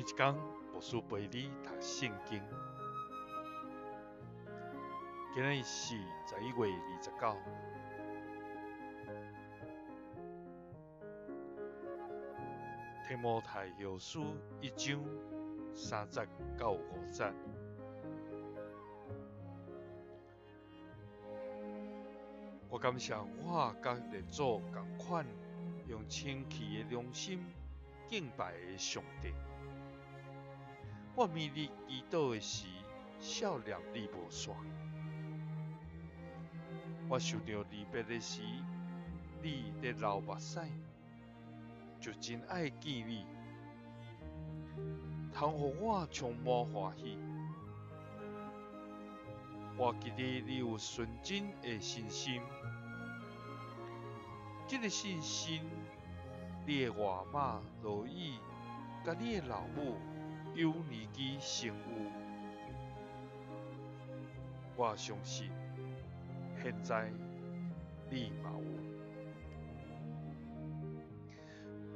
一天，牧师陪你读圣经。今日是11月29。提摩太后书1章3节到5节。我感谢我甲列祖同款，用清气的良心敬拜的上帝。我每日祈祷的时，少念你无煞。我受到离别的时，你在流目屎，就真爱见你，通予我充满欢喜。我记得你有纯真的信心，这个信心，你的外妈罗伊，甲你的老母尤尼基成有。我相信，现在你嘛有。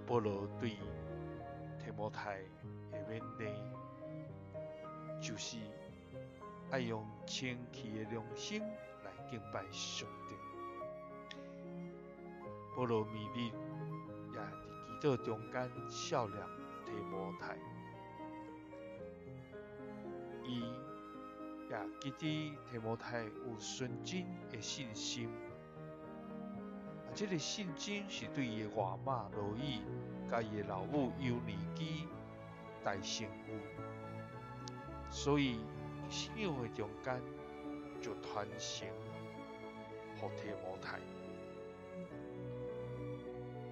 保罗对提摩太的勉励，就是要用清气的良心来敬拜上帝。保罗每日也伫祈祷中间少念提摩太，伊也记得提摩太有纯真的信心。这个信心是对伊的外妈罗伊，甲伊的老母尤尼基大成有，所以信仰的中间就传承予提摩太。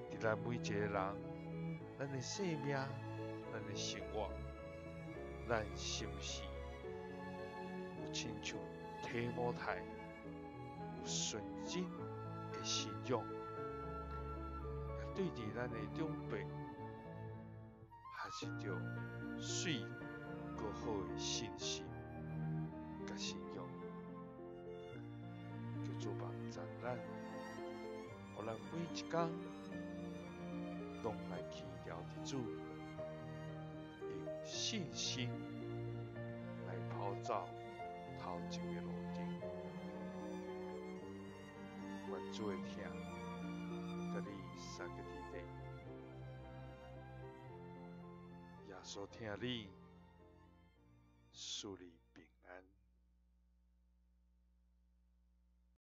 伫咱每一个人，咱的生命、咱的生活，咱是不是有亲像提摩太有纯真的信仰？对伫咱的长辈，还是着水搁好的信心甲信仰，叫做帮助咱，互咱每一天拢来去了解主，用信心来跑走头前的路程。愿主的听，甲你三个地地，耶稣听你，属你。